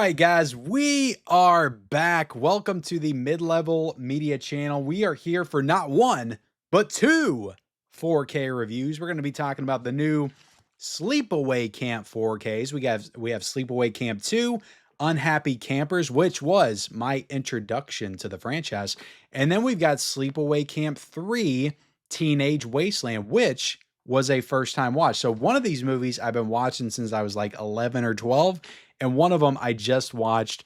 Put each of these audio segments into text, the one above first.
right, guys, we are back. Welcome to the Mid-Level Media channel. We are here for not one, but two 4K reviews. We're going to be talking about the new Sleepaway Camp 4Ks. We have Sleepaway Camp 2, Unhappy Campers, which was my introduction to the franchise. And then we've got Sleepaway Camp 3, Teenage Wasteland, which was a first-time watch. So one of these movies I've been watching since I was like 11 or 12. And one of them I just watched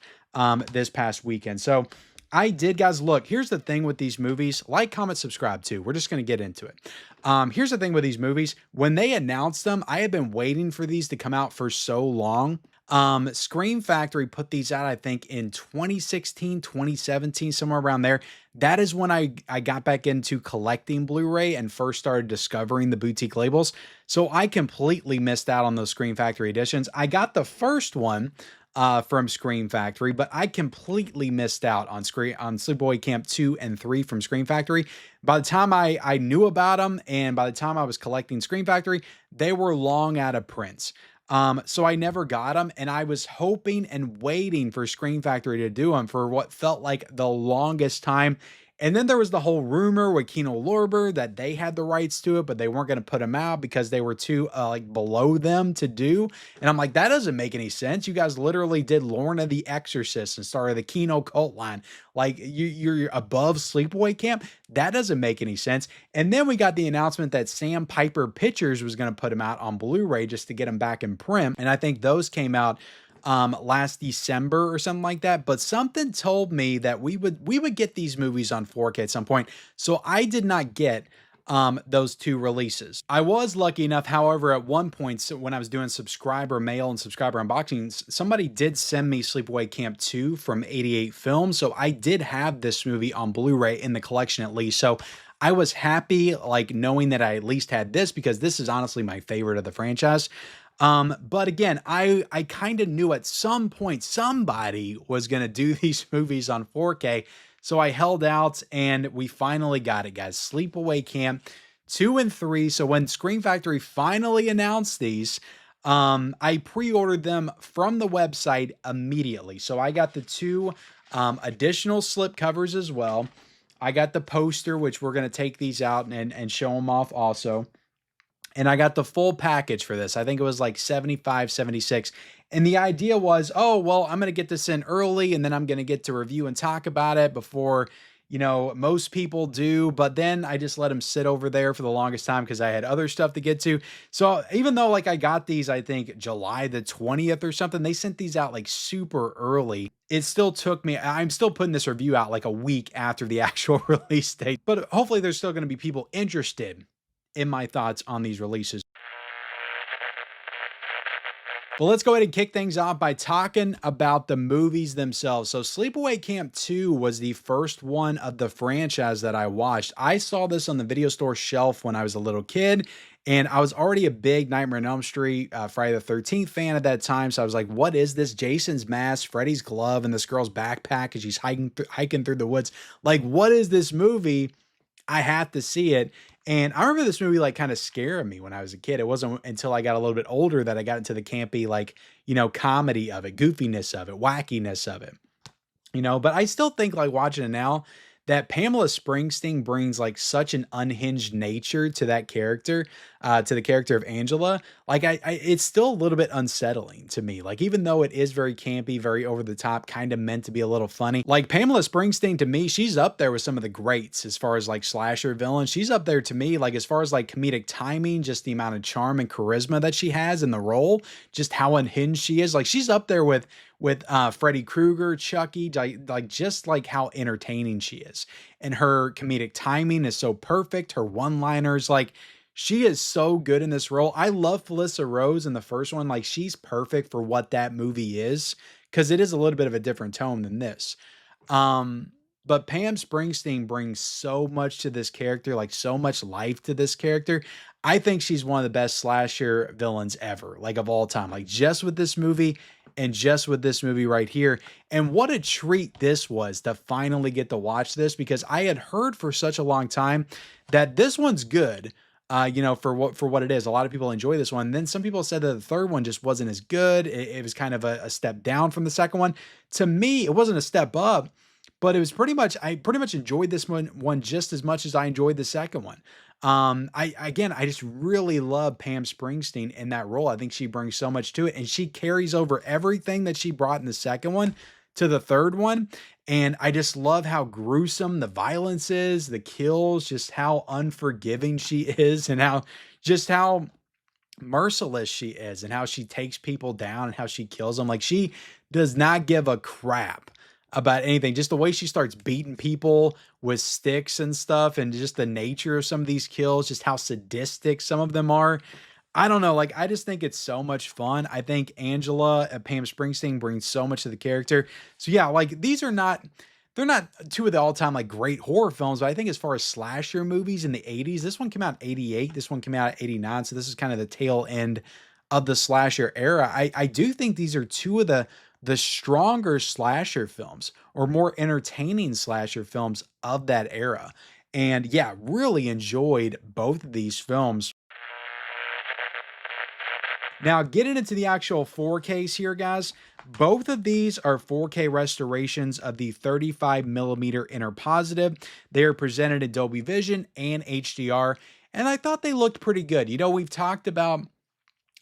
this past weekend. So I did, guys. Look, here's the thing with these movies. Like, comment, subscribe too. We're just going to get into it. Here's the thing with these movies. When they announced them, I had been waiting for these to come out for so long. Scream Factory put these out, I think, in 2016, 2017, somewhere around there. That is when I got back into collecting Blu-ray and first started discovering the boutique labels. So I completely missed out on those Scream Factory editions. I got the first one from Scream Factory, but I completely missed out on Sleepaway Camp 2 and 3 from Scream Factory. By the time I knew about them and by the time I was collecting Scream Factory, they were long out of prints. So I never got them, and I was hoping and waiting for Scream Factory to do them for what felt like the longest time. And then there was the whole rumor with Kino Lorber that they had the rights to it, but they weren't going to put them out because they were too like below them to do. And I'm like, that doesn't make any sense. You guys literally did Lorna the Exorcist and started the Kino cult line. Like you're above Sleepaway Camp. That doesn't make any sense. And then we got the announcement that Sam Piper Pictures was going to put them out on Blu-ray just to get them back in print. And I think those came out last December or something like that. But something told me that we would get these movies on 4K at some point. So I did not get those two releases. I was lucky enough, however, at one point when I was doing subscriber mail and subscriber unboxings, somebody did send me Sleepaway Camp 2 from 88 Films. So I did have this movie on Blu-ray in the collection at least. So I was happy, like, knowing that I at least had this, because this is honestly my favorite of the franchise. But again, I kind of knew at some point somebody was going to do these movies on 4K. So I held out and we finally got it, guys. Sleepaway Camp 2 and 3. So when Scream Factory finally announced these, I pre-ordered them from the website immediately. So I got the two additional slip covers as well. I got the poster, which we're going to take these out and show them off also. And I got the full package for this. I think it was like 75, 76. And the idea was, oh, well, I'm going to get this in early and then I'm going to get to review and talk about it before, you know, most people do. But then I just let them sit over there for the longest time because I had other stuff to get to. So even though like I got these, I think July the 20th or something, they sent these out like super early. It still took me, I'm still putting this review out like a week after the actual release date. But hopefully there's still going to be people interested in my thoughts on these releases. Well, let's go ahead and kick things off by talking about the movies themselves. So Sleepaway Camp 2 was the first one of the franchise that I watched. I saw this on the video store shelf when I was a little kid, and I was already a big Nightmare on Elm Street, Friday the 13th fan at that time. So I was like, what is this? Jason's mask, Freddy's glove, and this girl's backpack as she's hiking through the woods. Like, what is this movie? I have to see it. And I remember this movie like kind of scaring me when I was a kid. It wasn't until I got a little bit older that I got into the campy, like, you know, comedy of it, goofiness of it, wackiness of it, you know. But I still think, like, watching it now, that Pamela Springsteen brings like such an unhinged nature to that character, to the character of Angela. Like it's still a little bit unsettling to me. Like, even though it is very campy, very over the top, kind of meant to be a little funny. Like Pamela Springsteen, to me, she's up there with some of the greats as far as like slasher villains. She's up there to me, like as far as like comedic timing, just the amount of charm and charisma that she has in the role, just how unhinged she is. Like she's up there with Freddy Krueger, Chucky, like just like how entertaining she is. And her comedic timing is so perfect. Her one-liners, like she is so good in this role. I love Felissa Rose in the first one. Like she's perfect for what that movie is, because it is a little bit of a different tone than this. But Pam Springsteen brings so much to this character, like so much life to this character. I think she's one of the best slasher villains ever, like of all time, like just with this movie and just with this movie right here. And what a treat this was to finally get to watch this, because I had heard for such a long time that this one's good. for what it is. A lot of people enjoy this one. Then some people said that the third one just wasn't as good. It was kind of a step down from the second one. To me, it wasn't a step up, but it was I pretty much enjoyed this one just as much as I enjoyed the second one. I just really love Pam Springsteen in that role. I think she brings so much to it, and she carries over everything that she brought in the second one to the third one. And I just love how gruesome the violence is, the kills, just how unforgiving she is, and how merciless she is, and how she takes people down and how she kills them. Like, she does not give a crap about anything. Just the way she starts beating people with sticks and stuff, and just the nature of some of these kills, just how sadistic some of them are. I don't know. Like, I just think it's so much fun. I think Angela and Pam Springsteen brings so much to the character. So yeah, like, they're not two of the all-time like great horror films, but I think as far as slasher movies in the 80s, this one came out in 88, this one came out in 89. So this is kind of the tail end of the slasher era. I do think these are two of the stronger slasher films, or more entertaining slasher films of that era. And yeah, really enjoyed both of these films. Now, getting into the actual 4Ks here, guys, both of these are 4K restorations of the 35 millimeter interpositive. They are presented in Dolby Vision and HDR, and I thought they looked pretty good. You know, we've talked about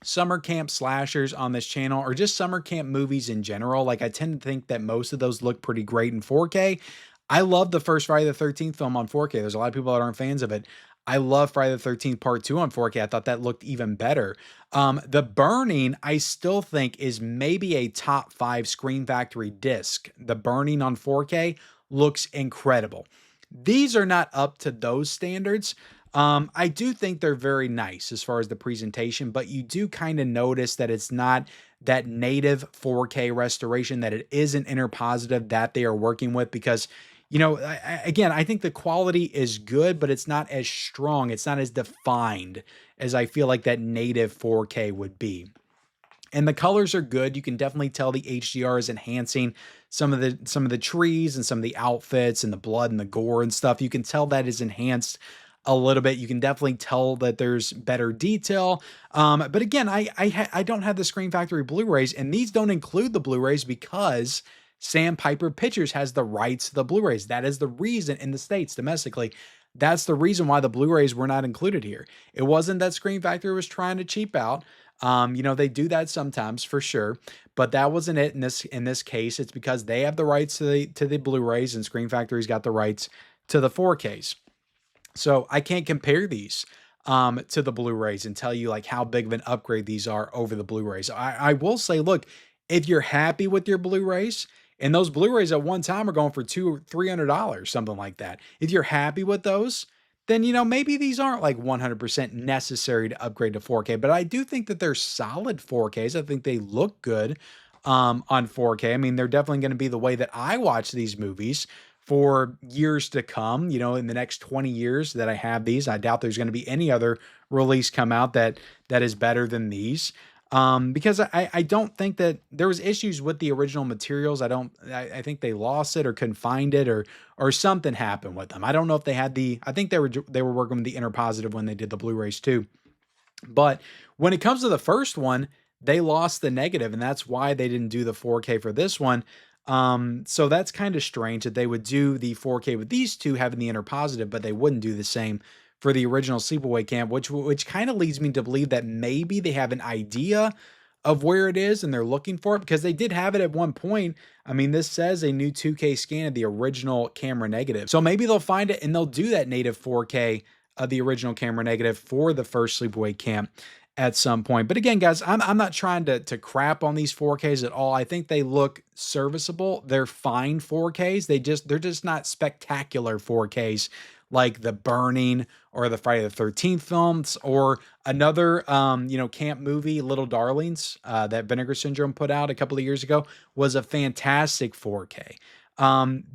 summer camp slashers on this channel, or just summer camp movies in general. Like, I tend to think that most of those look pretty great in 4K. I love the first Friday the 13th film on 4K. There's a lot of people that aren't fans of it. I love Friday the 13th Part 2 on 4K. I thought that looked even better. The Burning, I still think, is maybe a top 5 Scream Factory disc. The Burning on 4K looks incredible. These are not up to those standards. I do think they're very nice as far as the presentation, but you do kind of notice that it's not that native 4K restoration, that it is an interpositive that they are working with, because, you know, again, I think the quality is good, but it's not as strong. It's not as defined as I feel like that native 4K would be. And the colors are good. You can definitely tell the HDR is enhancing some of the trees and some of the outfits and the blood and the gore and stuff. You can tell that is enhanced a little bit. You can definitely tell that there's better detail. But again, I don't have the Scream Factory Blu-rays, and these don't include the Blu-rays because Sandpiper Pictures has the rights to the Blu-rays. That is the reason in the States domestically. That's the reason why the Blu-rays were not included here. It wasn't that Scream Factory was trying to cheap out. You know, they do that sometimes for sure, but that wasn't it in this case. It's because they have the rights to the Blu-rays, and Scream Factory's got the rights to the 4Ks. So I can't compare these to the Blu-rays and tell you like how big of an upgrade these are over the Blu-rays. I will say, look, if you're happy with your Blu-rays, and those Blu-rays at one time are going for $200 or $300, something like that. If you're happy with those, then, you know, maybe these aren't like 100% necessary to upgrade to 4K, but I do think that they're solid 4Ks. I think they look good on 4K. I mean, they're definitely going to be the way that I watch these movies for years to come. You know, in the next 20 years that I have these, I doubt there's going to be any other release come out that is better than these. Because I don't think that there was issues with the original materials. I think they lost it or couldn't find it, or something happened with them. I don't know if they had I think they were working with the interpositive when they did the Blu-rays too. But when it comes to the first one, they lost the negative, and that's why they didn't do the 4K for this one. So that's kind of strange that they would do the 4K with these two having the interpositive, but they wouldn't do the same for the original Sleepaway Camp, which kind of leads me to believe that maybe they have an idea of where it is and they're looking for it, because they did have it at one point. I mean, this says a new 2K scan of the original camera negative. So maybe they'll find it and they'll do that native 4K of the original camera negative for the first Sleepaway Camp at some point. But again, guys, I'm not trying to crap on these 4Ks at all. I think they look serviceable. They're fine 4Ks. They're just not spectacular 4Ks like The Burning or the Friday the 13th films, or another, camp movie, Little Darlings, that Vinegar Syndrome put out a couple of years ago, was a fantastic 4K.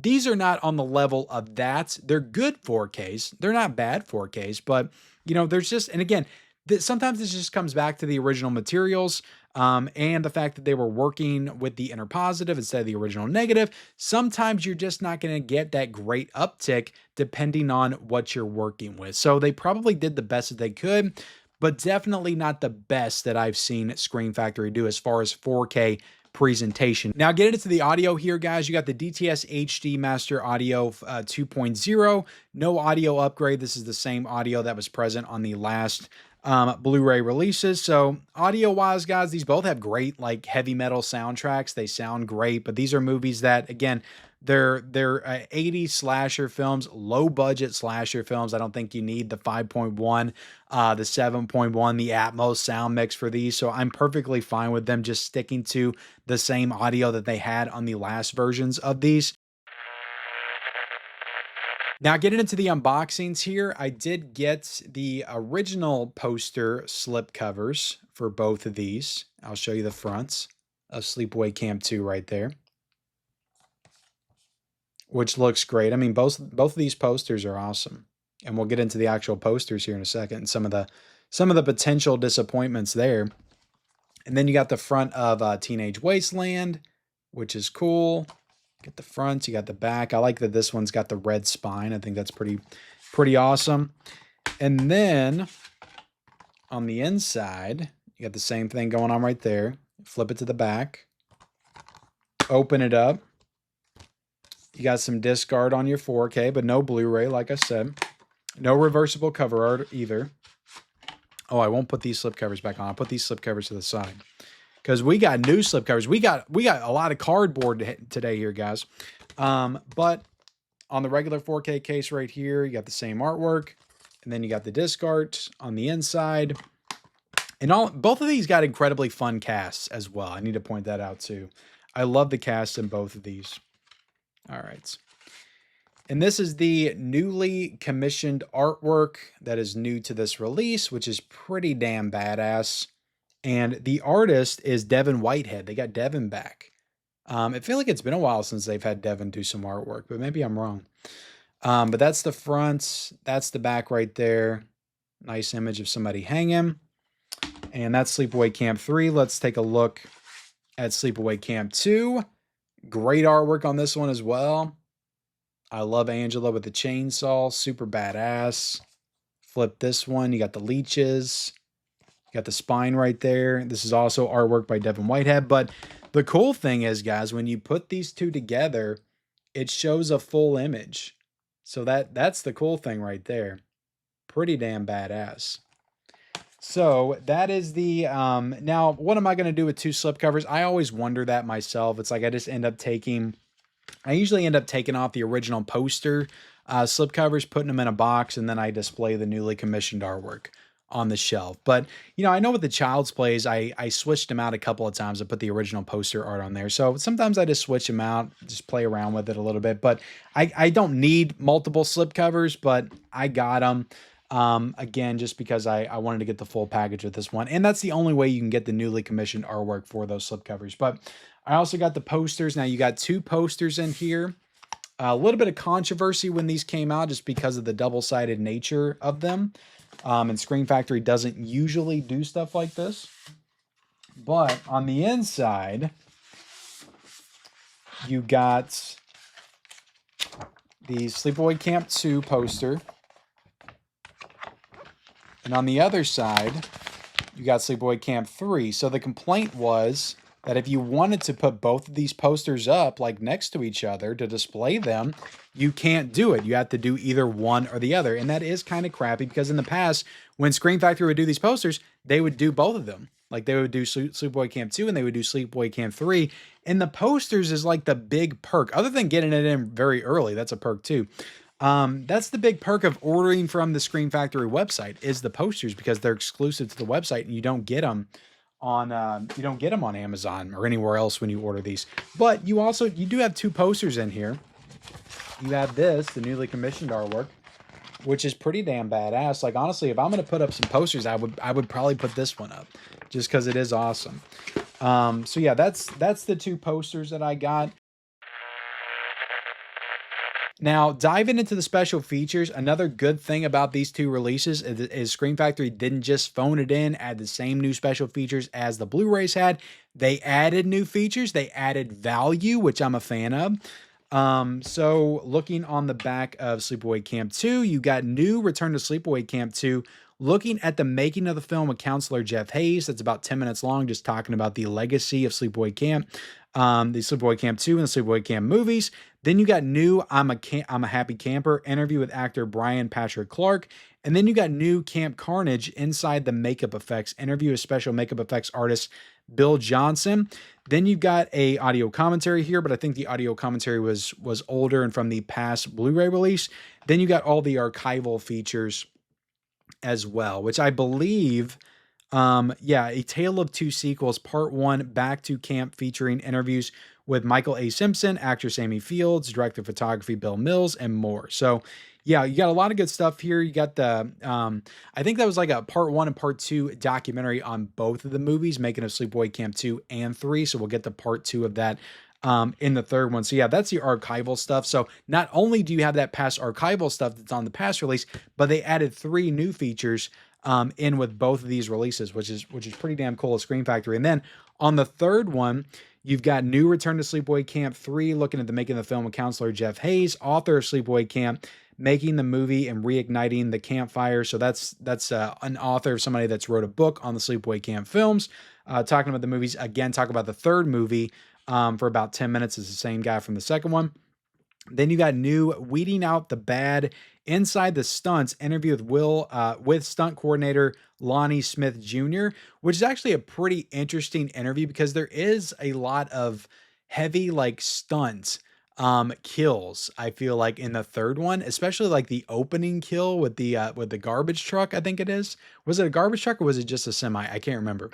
These are not on the level of that. They're good 4Ks. They're not bad 4Ks, but, you know, there's just, and again, sometimes this just comes back to the original materials. and the fact that they were working with the inner positive instead of the original negative. Sometimes you're just not going to get that great uptick depending on what you're working with. So they probably did the best that they could, but definitely not the best that I've seen Screen Factory do as far as 4K presentation. Now get into the audio here, guys. You got the DTS HD Master Audio 2.0, no audio upgrade. This is the same audio that was present on the last Blu-ray releases. So audio wise, guys, these both have great like heavy metal soundtracks. They sound great, but these are movies that, again, they're 80s slasher films, low budget slasher films. I don't think you need the 5.1, the 7.1, the Atmos sound mix for these. So I'm perfectly fine with them just sticking to the same audio that they had on the last versions of these. Now, getting into the unboxings here, I did get the original poster slip covers for both of these. I'll show you the fronts of Sleepaway Camp 2 right there, which looks great. I mean, both of these posters are awesome, and we'll get into the actual posters here in a second and some of the potential disappointments there. And then you got the front of Teenage Wasteland, which is cool. Get the front, you got the back. I like that this one's got the red spine. I think that's pretty awesome. And then on the inside, you got the same thing going on right there. Flip it to the back. Open it up. You got some disc art on your 4K, but no Blu-ray, like I said. No reversible cover art either. Oh, I won't put these slipcovers back on. I'll put these slipcovers to the side, because we got new slipcovers. We got a lot of cardboard today here, guys. But on the regular 4K case right here, you got the same artwork, and then you got the disc art on the inside. And both of these got incredibly fun casts as well. I need to point that out too. I love the cast in both of these. All right. And this is the newly commissioned artwork that is new to this release, which is pretty damn badass. And the artist is Devin Whitehead. They got Devin back. I feel like it's been a while since they've had Devin do some artwork, but maybe I'm wrong. But that's the front. That's the back right there. Nice image of somebody hanging. And that's Sleepaway Camp 3. Let's take a look at Sleepaway Camp 2. Great artwork on this one as well. I love Angela with the chainsaw. Super badass. Flip this one. You got the leeches. You got the spine right there. This is also artwork by Devin Whitehead. But the cool thing is, guys, when you put these two together, it shows a full image. So that's the cool thing right there. Pretty damn badass. So that is the, now what am I going to do with two slipcovers? I always wonder that myself. It's like I usually end up taking off the original poster slipcovers, putting them in a box, and then I display the newly commissioned artwork on the shelf. But, you know, I know with the Child's Plays, I switched them out a couple of times. I put the original poster art on there. So sometimes I just switch them out, just play around with it a little bit. But I don't need multiple slipcovers, but I got them. Again, just because I wanted to get the full package with this one. And that's the only way you can get the newly commissioned artwork for those slipcovers. But I also got the posters. Now you got two posters in here. A little bit of controversy when these came out just because of the double-sided nature of them. And Screen Factory doesn't usually do stuff like this. But on the inside, you got the Sleepaway Camp 2 poster. And on the other side, you got Sleepaway Camp 3. So the complaint was that if you wanted to put both of these posters up like next to each other to display them, you can't do it. You have to do either one or the other. And that is kind of crappy because in the past, when Screen Factory would do these posters, they would do both of them. Like they would do Sleepaway Camp 2 and they would do Sleepaway Camp 3. And the posters is like the big perk. Other than getting it in very early, that's a perk too. That's the big perk of ordering from the Screen Factory website is the posters, because they're exclusive to the website and you don't get them on Amazon or anywhere else when you order these. But you do have two posters in here. You have this, the newly commissioned artwork, which is pretty damn badass. Like honestly, if I'm going to put up some posters, I would probably put this one up just because it is awesome. So yeah, that's the two posters that I got. Now, diving into the special features, another good thing about these two releases is Scream Factory didn't just phone it in, add the same new special features as the Blu-rays had. They added new features, they added value, which I'm a fan of. So looking on the back of Sleepaway Camp 2, you got new Return to Sleepaway Camp 2. Looking at the making of the film with counselor Jeff Hayes, that's about 10 minutes long, just talking about the legacy of Sleepaway Camp, the Sleepaway Camp 2 and the Sleepaway Camp movies. Then you got new I'm a Happy Camper interview with actor Brian Patrick Clark. And then you got new Camp Carnage inside the makeup effects interview with special makeup effects artist Bill Johnson. Then you've got a audio commentary here, but I think the audio commentary was older and from the past Blu-ray release. Then you got all the archival features as well, which I believe, yeah, A Tale of Two Sequels, Part 1, Back to Camp, featuring interviews with Michael A. Simpson, actor Sammy Fields, director of photography Bill Mills, and more. So, yeah, you got a lot of good stuff here. You got the, I think that was like a Part 1 and Part 2 documentary on both of the movies, making of Sleepaway Camp 2 and 3. So we'll get the Part 2 of that in the third one. So yeah, that's the archival stuff. So not only do you have that past archival stuff that's on the past release, but they added 3 new features in with both of these releases, which is pretty damn cool at Scream Factory. And then on the third one, you've got new Return to Sleepaway Camp 3, looking at the making of the film with counselor Jeff Hayes, author of Sleepaway Camp, making the movie and reigniting the campfire. So that's an author, somebody that's wrote a book on the Sleepaway Camp films, talking about the movies. Again, talk about the third movie for about 10 minutes. It's the same guy from the second one. Then you got new Weeding Out the Bad Inside the Stunts interview with stunt coordinator Lonnie Smith Jr., which is actually a pretty interesting interview because there is a lot of heavy like stunts kills, I feel like, in the third one, especially like the opening kill with the garbage truck. I think it is. Was it a garbage truck or was it just a semi? I can't remember.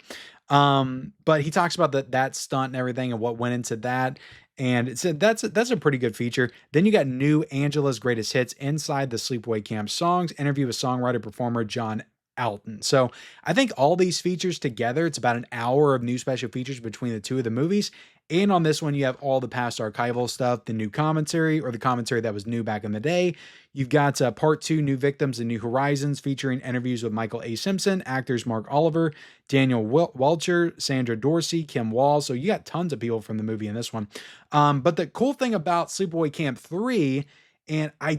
But he talks about that stunt and everything and what went into that. And it's that's a pretty good feature. Then you got new Angela's Greatest Hits inside the Sleepaway Camp songs, interview with songwriter performer John Alton. So I think all these features together, it's about an hour of new special features between the two of the movies. And on this one, you have all the past archival stuff, the new commentary or the commentary that was new back in the day. You've got Part 2, New Victims and New Horizons, featuring interviews with Michael A. Simpson, actors Mark Oliver, Daniel Welcher, Sandra Dorsey, Kim Wall. So you got tons of people from the movie in this one. But the cool thing about Sleepaway Camp 3, and I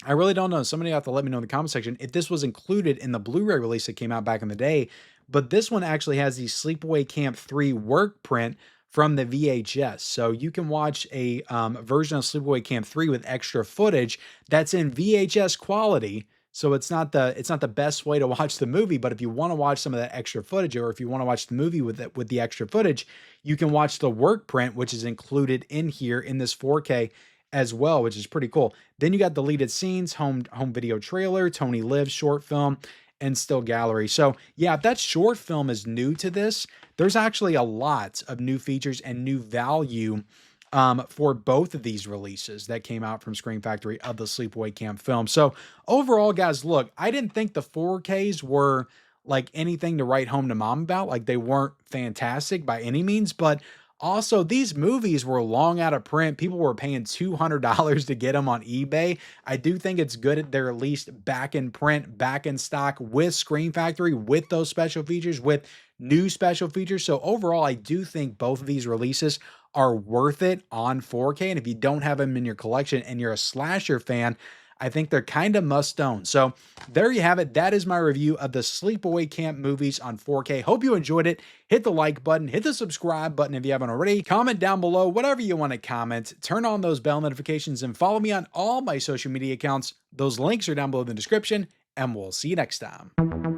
really don't know. Somebody have to let me know in the comment section if this was included in the Blu-ray release that came out back in the day. But this one actually has the Sleepaway Camp 3 work print from the VHS. So you can watch a version of Sleepaway Camp 3 with extra footage that's in VHS quality. So it's not the best way to watch the movie, but if you want to watch some of that extra footage, or if you want to watch the movie with the extra footage, you can watch the work print, which is included in here in this 4K as well, which is pretty cool. Then you got deleted scenes, home video trailer, Tony Lives short film, and still gallery. So yeah, if that short film is new to this, there's actually a lot of new features and new value for both of these releases that came out from Scream Factory of the Sleepaway Camp film. So overall, guys, look, I didn't think the 4Ks were like anything to write home to mom about. Like, they weren't fantastic by any means, but also, these movies were long out of print. People were paying $200 to get them on eBay. I do think it's good that they're at least back in print, back in stock with Scream Factory, with those special features, with new special features. So overall, I do think both of these releases are worth it on 4K. And if you don't have them in your collection and you're a slasher fan, I think they're kind of must own. So there you have it. That is my review of the Sleepaway Camp movies on 4K. Hope you enjoyed it. Hit the like button, hit the subscribe button if you haven't already. Comment down below whatever you want to comment. Turn on those bell notifications and follow me on all my social media accounts. Those links are down below in the description, and we'll see you next time.